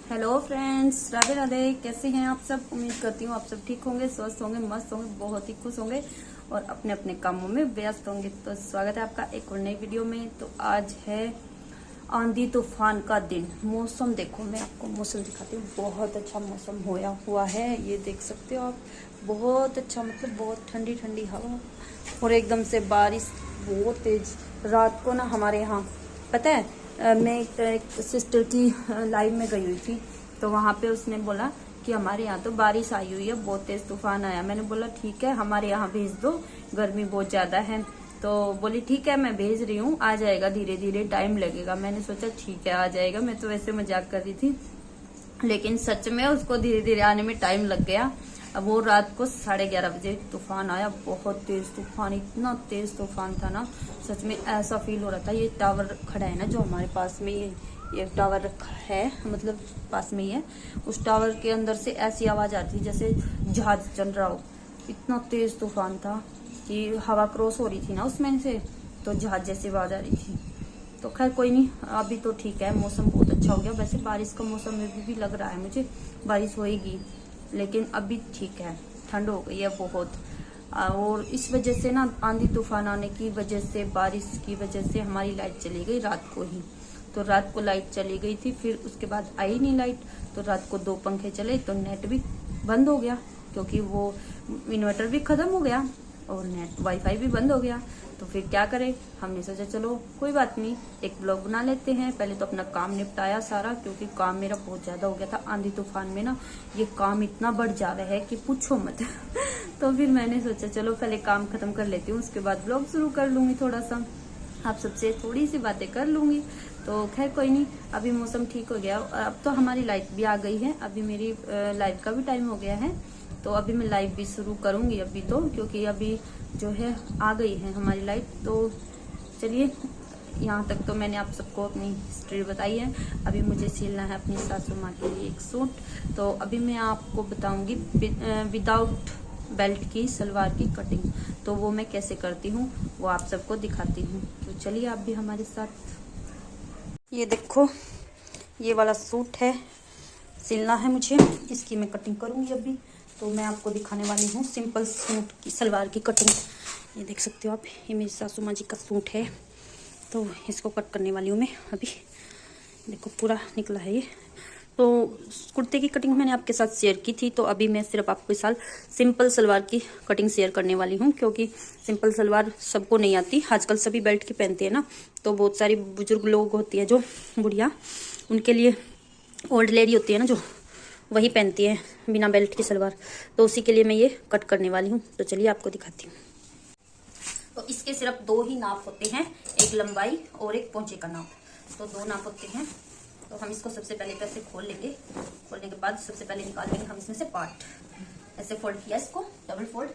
Hello friends, Radhe Radhe. कैसे हैं आप सब? उम्मीद करती हूँ आप सब ठीक होंगे, स्वस्थ होंगे, मस्त होंगे, बहुत ही खुश होंगे और अपने अपने कामों में व्यस्त होंगे। तो स्वागत है आपका एक और नई वीडियो में। तो आज है आंधी तूफान का दिन। मौसम देखो, मैं आपको मौसम दिखाती हूँ। बहुत अच्छा मौसम होया हुआ है, ये देख सकते हो आप। बहुत अच्छा, मतलब बहुत ठंडी ठंडी हवा और एकदम से बारिश बहुत तेज। रात को ना हमारे यहाँ पता है, मैं एक सिस्टर की लाइव में गई हुई थी, तो वहाँ पे उसने बोला कि हमारे यहाँ तो बारिश आई हुई है, बहुत तेज तूफान आया। मैंने बोला ठीक है, हमारे यहाँ भेज दो, गर्मी बहुत ज्यादा है। तो बोली ठीक है, मैं भेज रही हूँ, आ जाएगा, धीरे धीरे टाइम लगेगा। मैंने सोचा ठीक है, आ जाएगा। मैं तो वैसे मजाक कर रही थी, लेकिन सच में उसको धीरे धीरे आने में टाइम लग गया। अब वो रात को 11:30 बजे तूफान आया। बहुत तेज तूफान, इतना तेज तूफान था ना, सच में ऐसा फील हो रहा था। ये टावर खड़ा है ना जो हमारे पास में, ये टावर रखा है, मतलब पास में ही है। उस टावर के अंदर से ऐसी आवाज आती थी जैसे जहाज चल रहा हो। इतना तेज तूफान था कि हवा क्रॉस हो रही थी ना उसमें से, तो जहाज जैसी आवाज आ रही थी। तो खैर कोई नहीं, अभी तो ठीक है, मौसम बहुत अच्छा हो गया। वैसे बारिश का मौसम में भी लग रहा है मुझे बारिश होएगी, लेकिन अभी ठीक है, ठंड हो गई है बहुत। और इस वजह से ना, आंधी तूफान आने की वजह से, बारिश की वजह से हमारी लाइट चली गई रात को ही। तो रात को लाइट चली गई थी, फिर उसके बाद आई नहीं लाइट। तो रात को 2 पंखे चले, तो नेट भी बंद हो गया, क्योंकि वो इन्वर्टर भी खत्म हो गया और नेट वाईफाई भी बंद हो गया। तो फिर क्या करें, हमने सोचा चलो कोई बात नहीं, एक ब्लॉग बना लेते हैं। पहले तो अपना काम निपटाया सारा, क्योंकि काम मेरा बहुत ज्यादा हो गया था। आंधी तूफान में ना ये काम इतना बढ़ जा रहा है कि पूछो मत। तो फिर मैंने सोचा चलो पहले काम खत्म कर लेती हूँ, उसके बाद ब्लॉग शुरू कर लूंगी, थोड़ा सा आप सबसे थोड़ी सी बातें कर लूंगी। तो खैर कोई नहीं, अभी मौसम ठीक हो गया। अब तो हमारी लाइट भी आ गई है, अभी मेरी लाइव का भी टाइम हो गया है। तो अभी मैं लाइव भी शुरू करूंगी अभी तो, क्योंकि अभी जो है आ गई है हमारी लाइट। तो चलिए, यहाँ तक तो मैंने आप सबको अपनी हिस्ट्री बताई है। अभी मुझे सिलना है अपनी सासू माँ के लिए एक सूट। तो अभी मैं आपको बताऊंगी विदाउट बेल्ट की सलवार की कटिंग। तो वो मैं कैसे करती हूँ वो आप सबको दिखाती हूँ। तो चलिए आप भी हमारे साथ। ये देखो, ये वाला सूट है, सिलना है मुझे, इसकी मैं कटिंग करूंगी अभी। तो मैं आपको दिखाने वाली हूँ सिंपल सूट की सलवार की कटिंग। ये देख सकते हो आप, ये मेरी सासू माँ जी का सूट है, तो इसको कट करने वाली हूँ मैं अभी। देखो पूरा निकला है ये। तो कुर्ते की कटिंग मैंने आपके साथ शेयर की थी, तो अभी मैं सिर्फ आपके साथ सिंपल सलवार की कटिंग शेयर करने वाली हूँ, क्योंकि सिंपल सलवार सबको नहीं आती। आजकल सभी बेल्ट की पहनते हैं ना, तो बहुत सारी बुजुर्ग लोग होती है जो बुढ़िया, उनके लिए, ओल्ड लेडी होती है ना जो, वही पहनती है बिना बेल्ट की सलवार। तो उसी के लिए मैं ये कट करने वाली हूँ। तो चलिए आपको दिखाती हूँ। तो इसके सिर्फ 2 ही नाप होते हैं, एक लंबाई और एक पोंचे का नाप। तो 2 नाप होते हैं। तो हम इसको सबसे पहले तो ऐसे खोल लेंगे। खोलने के बाद सबसे पहले निकाल लेंगे हम इसमें से पार्ट। ऐसे फोल्ड किया इसको, डबल फोल्ड,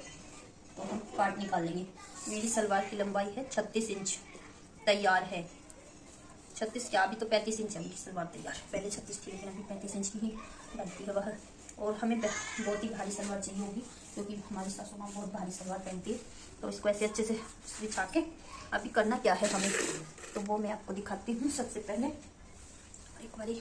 तो हम पार्ट निकाल लेंगे। मेरी सलवार की लंबाई है 36 इंच, तैयार है 36 क्या, अभी तो 35 इंच है मेरी सलवार तैयार। पहले 36 थी, लेकिन अभी 35 इंच की ही डलती है बाहर। और हमें बहुत ही भारी सलवार चाहिए होगी, क्योंकि हमारी सासू माँ बहुत भारी सलवार पहनती है। तो इसको ऐसे अच्छे से बिछा के अभी करना क्या है हमें, तो वो मैं आपको दिखाती हूँ। सबसे पहले एक बारी,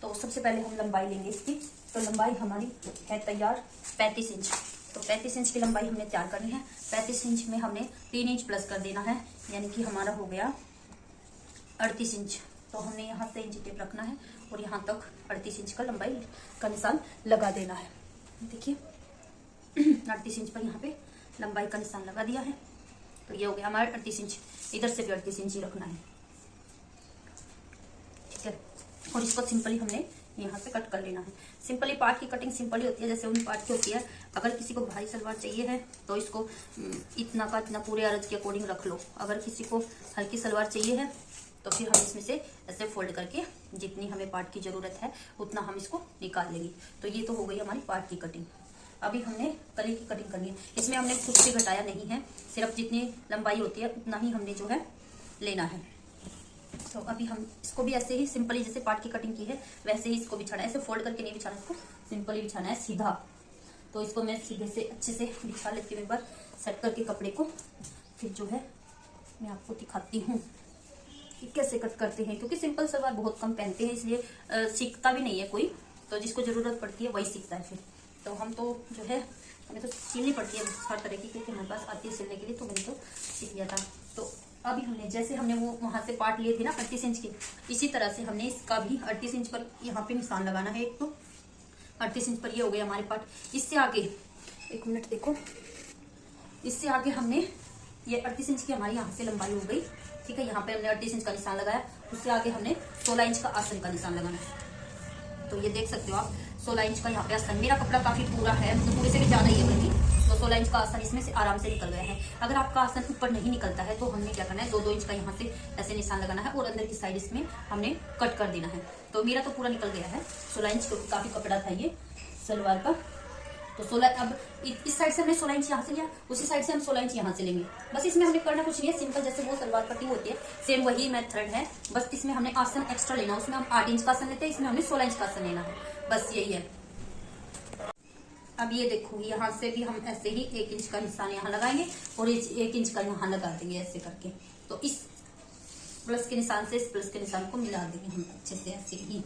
तो सबसे पहले हम लंबाई लेंगे इसकी। तो लंबाई हमारी है तैयार 35 इंच। तो 35 इंच की लंबाई हमने तैयार करनी है। 35 इंच में हमने 3 इंच प्लस कर देना है, यानी कि हमारा हो गया 38 इंच। तो हमने यहाँ से इंच टेप रखना है और यहाँ तक 38 इंच का लंबाई का निशान लगा देना है। देखिए 38 इंच पर यहाँ पे लंबाई का निशान लगा दिया है। तो ये हो गया हमारा 38 इंच। इधर से भी 38 इंच ही रखना है, ठीक है। और इसको सिंपली हमने यहाँ से कट कर लेना है। सिंपली पार्ट की कटिंग सिंपली होती है, जैसे उन पार्ट की होती है। अगर किसी को भारी सलवार चाहिए है तो इसको इतना का इतना पूरे अरज के अकॉर्डिंग रख लो। अगर किसी को हल्की सलवार चाहिए है तो फिर हम इसमें से ऐसे फोल्ड करके जितनी हमें पार्ट की जरूरत है उतना हम इसको निकाल लेंगे। तो ये तो हो गई हमारी पार्ट की कटिंग। अभी हमने गले की कटिंग करनी है। इसमें हमने कुछ भी घटाया नहीं है, सिर्फ जितनी लंबाई होती है उतना ही हमने जो है लेना है। तो अभी हम इसको भी ऐसे ही सिंपली जैसे पार्ट की कटिंग की है वैसे ही इसको बिछाना है। ऐसे फोल्ड करके नहीं बिछाना, इसको सिंपली बिछाना है सीधा। तो इसको मैं सीधे से अच्छे से बिछा लेती हूँ एक बार, सेट करके कपड़े को। फिर जो है मैं आपको दिखाती हूँ कि कैसे कट करते हैं, क्योंकि सिंपल सलवार बहुत कम पहनते हैं, इसलिए सीखता भी नहीं है कोई, तो जिसको जरूरत पड़ती है वही सीखता है फिर। तो हम तो जो है हमें तो सिलनी पड़ती है हर तरह की, क्योंकि हमारे पास आती है सिलने के लिए, तो मैंने तो सीख लिया था। तो अभी हमने जैसे हमने वो वहां से पार्ट लिए थे ना 38 इंच के, इसी तरह से हमने इसका भी 38 इंच पर यहाँ पे निशान लगाना है। एक तो 38 इंच पर ये हो गया हमारे पार्ट। इससे आगे, एक मिनट देखो, इससे आगे हमने ये 38 इंच की हमारी यहाँ से लंबाई हो गई, ठीक है। यहाँ पे हमने 38 इंच का निशान लगाया, उससे आगे हमने 16 इंच का आसन का निशान लगाना है। तो ये देख सकते हो आप 16 इंच का यहाँ पे आसन, मेरा कपड़ा काफी पूरा है, मतलब पूरे से भी ज्यादा ही है बल्कि, तो 16 इंच का आसन इसमें से आराम से निकल गया है। अगर आपका आसन ऊपर नहीं निकलता है तो हमने क्या करना है, 2-2 इंच का यहाँ से ऐसे निशान लगाना है और अंदर की साइड इसमें हमने कट कर देना है। तो मेरा तो पूरा निकल गया है 16 इंच, क्योंकि काफी कपड़ा था ये सलवार का। तो 16, अब इस साइड से हमने 16 इंच यहाँ से लिया, उसी साइड से हम 16 इंच यहाँ से लेंगे। बस इसमें हमने करना कुछ नहीं है, सिंपल जैसे वो सलवार कटिंग होती है सेम वही मेथड है, बस इसमें हमने आसन एक्स्ट्रा लेना। उसमें हम 8 इंच का आसन लेते हैं, इसमें हमने 16 इंच का आसन लेना है, बस यही है। अब ये देखो यहाँ से भी हम ऐसे ही 1 इंच का निशान यहाँ लगाएंगे और 1 इंच का यहाँ लगा देंगे ऐसे करके। तो इस प्लस के निशान से इस प्लस के निशान को मिला देंगे हम अच्छे से, ऐसे ही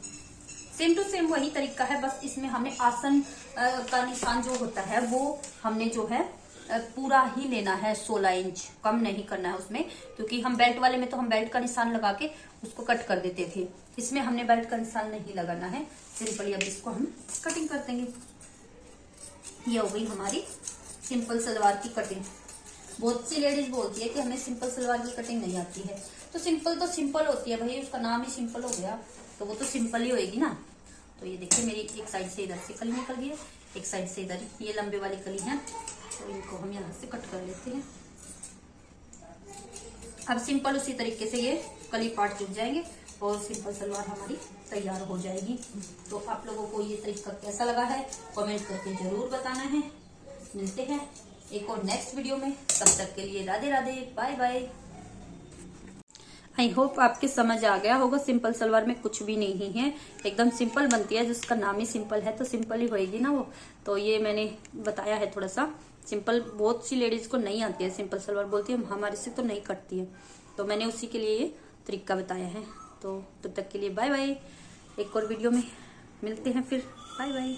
सेम टू सेम वही तरीका है। बस इसमें हमने आसन का निशान जो होता है वो हमने जो है पूरा ही लेना है, 16 इंच, कम नहीं करना है उसमें, क्योंकि हम बेल्ट वाले में तो हम बेल्ट का निशान लगा के उसको कट कर देते थे। इसमें हमने बेल्ट का निशान नहीं लगाना है, सिंपली अब इसको हम कटिंग कर देंगे। ये हो गई हमारी सिंपल सलवार की कटिंग। बहुत सी लेडीज बोलती है कि हमें सिंपल सलवार की कटिंग नहीं आती है, तो सिंपल होती है भाई, उसका नाम ही सिंपल हो गया, तो वो तो सिंपल ही होएगी ना। तो ये देखिए मेरी एक साइड से इधर से कली निकल गई है, एक साइड से इधर, ये लंबे वाली कली है, तो इनको हम यहाँ से कट कर लेते हैं। अब सिंपल उसी तरीके से ये कली पार्ट जुड़ जाएंगे और सिंपल सलवार हमारी तैयार हो जाएगी। तो आप लोगों को ये तरीका कैसा लगा है कमेंट करके जरूर बताना है। मिलते हैं एक और नेक्स्ट वीडियो में, तब तक के लिए Radhe Radhe, bye bye. I hope आपके समझ आ गया होगा, सिंपल सलवार में कुछ भी नहीं है, एकदम सिंपल बनती है, जिसका नाम ही सिंपल है तो सिंपल ही होएगी ना वो। तो ये मैंने बताया है थोड़ा सा सिंपल, बहुत सी लेडीज को नहीं आती है सिंपल सलवार, बोलती है हमारे से तो नहीं कटती है, तो मैंने उसी के लिए ये तरीका बताया है। तो तब तक के लिए बाय बाय, एक और वीडियो में मिलते हैं फिर, बाय बाय।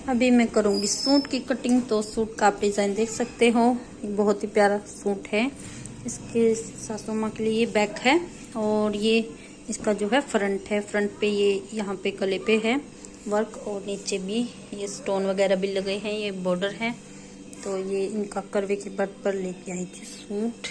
अभी मैं करूंगी सूट की कटिंग, तो सूट का आप डिजाइन देख सकते हो, बहुत ही प्यारा सूट है। इसके सासू माँ के लिए ये बैक है और ये इसका जो है फ्रंट है, फ्रंट पे ये यहाँ पे गले पे है वर्क और नीचे भी ये स्टोन वगैरह भी लगे हैं, ये बॉर्डर है। तो ये इनका करवे के बट पर लेके आई थी सूट।